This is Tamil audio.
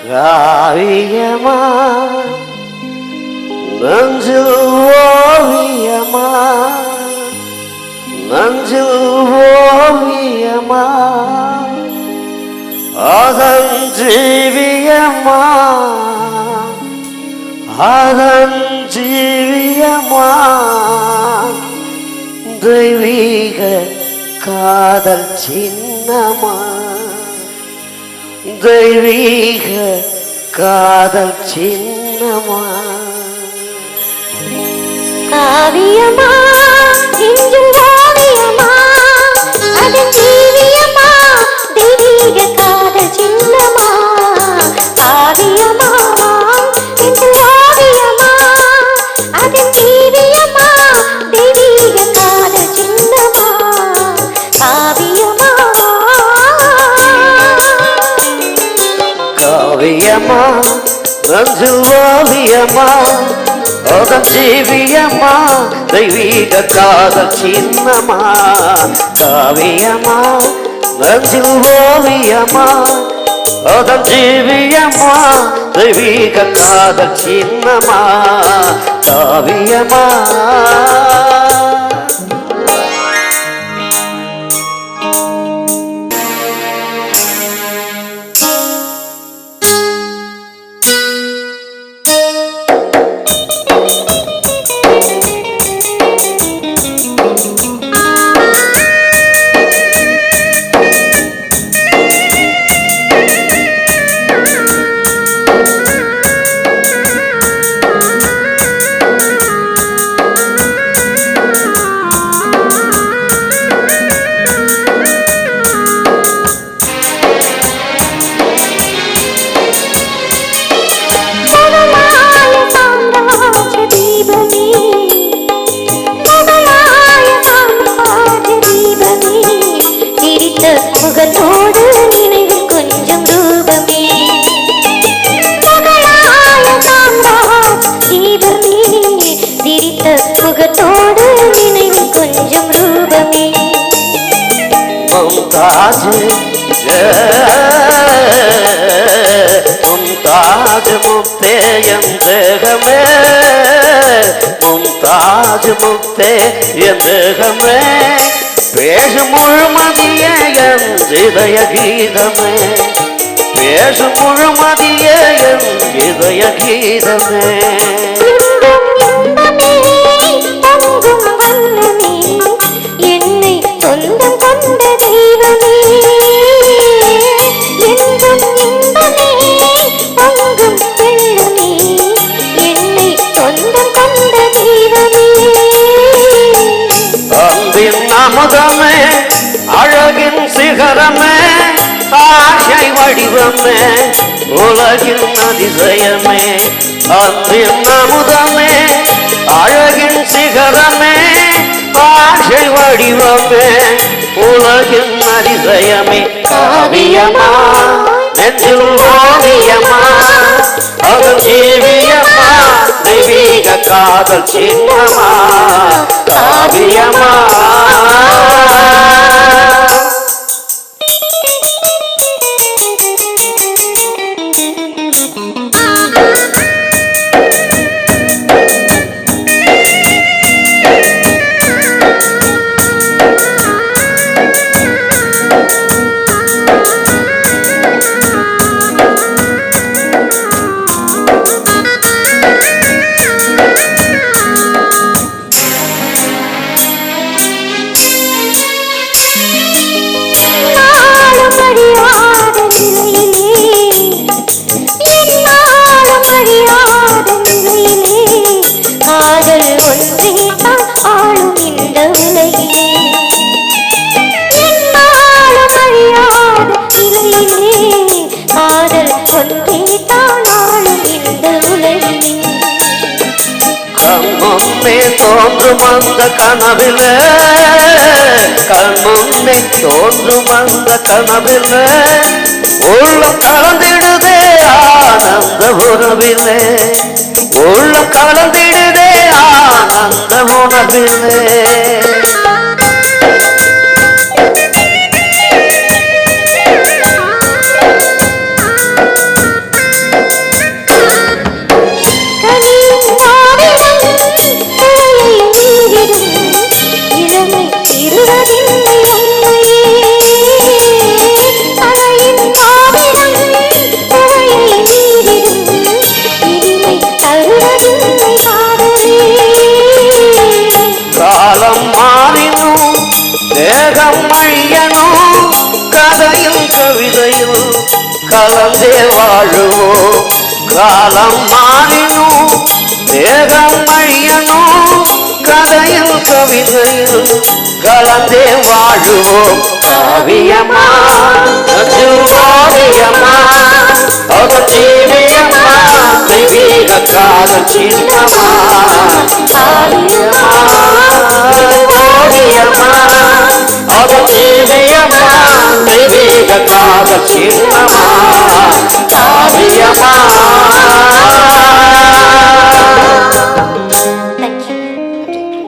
காவியமா நஞ்சு ஓவியமா நஞ்சு ஓவியமா அதன் ஜீவியமா அதன் ஜீவியமா தெய்வீக காதல் சின்னமா தெய்வீக காதல் சின்னமா காவியமா நெஞ்சில் ஓவியமா அதன் ஜீவியமா தெய்வீக காதல் சின்னமா காவியமா நெஞ்சில் ஓவியமா அதன் ஜீவியமா தெய்வீக காதல் சின்னமா காவியமா காவியமா நஞ்சு ஓவியமா அதன் ஜீவியமா தெய்வீக காதல் சின்னமா காவியமா நஞ்சில் ஓவியமா அதன் ஜீவியமா தெய்வீக காதல் சின்னமா காவியமா முகத்தோடு நினைவில் கொஞ்சம் ரூபமே தீபமே சிரித்த முகத்தோடு நினைவில் கொஞ்சம் ரூபமே மும்தாஜ் மும்தாஜ் முக்தே என் தேகமே மும்தாஜ் முக்தே என் தேகமே பேசும் முழுமதியே என் இதய கீதமே பேசும் முழுமதியே என் இதய கீதமே என்னை சொந்தம் கொண்ட தெய்வமே என்றும் இன்பமே பொங்கும் வெள்ளமே என்னை சொந்தம் கொண்ட தெய்வமே அன்பின் அமுதமே அழகின் சிகரமே ஆசை வடிவமே உலகின் அதிசயமே அன்பின் அமுதமே அழகின் சிகரமே ஆசை வடிவமே உலகின் அதிசயமே காவியமா நெஞ்சில் ஓவியமா அதன் ஜீவியமா தெய்வீக காதல் சின்னமா காவியமா தோன்றும் அந்த கனவிலே கண்முன்னே தோன்றும் அந்த கனவிலே உள்ளம் கலந்திடுதே ஆனந்த உறவிலே உள்ளம் கலந்திடுதே ஆனந்த உணவிலே கலந்தே வாழுவோம். காலம் மாறினும் தேகம் அழியனும் கதையில் கவிதையில் கலந்தே வாழுவோம். காவியமா ஓவியமா ஒரு ஜீவியமா தெய்வீக காதல் சின்னமா. காவியமா ஓவியமா ஒரு ஜீவியமா தெய்வீக காதல் சின்னமா.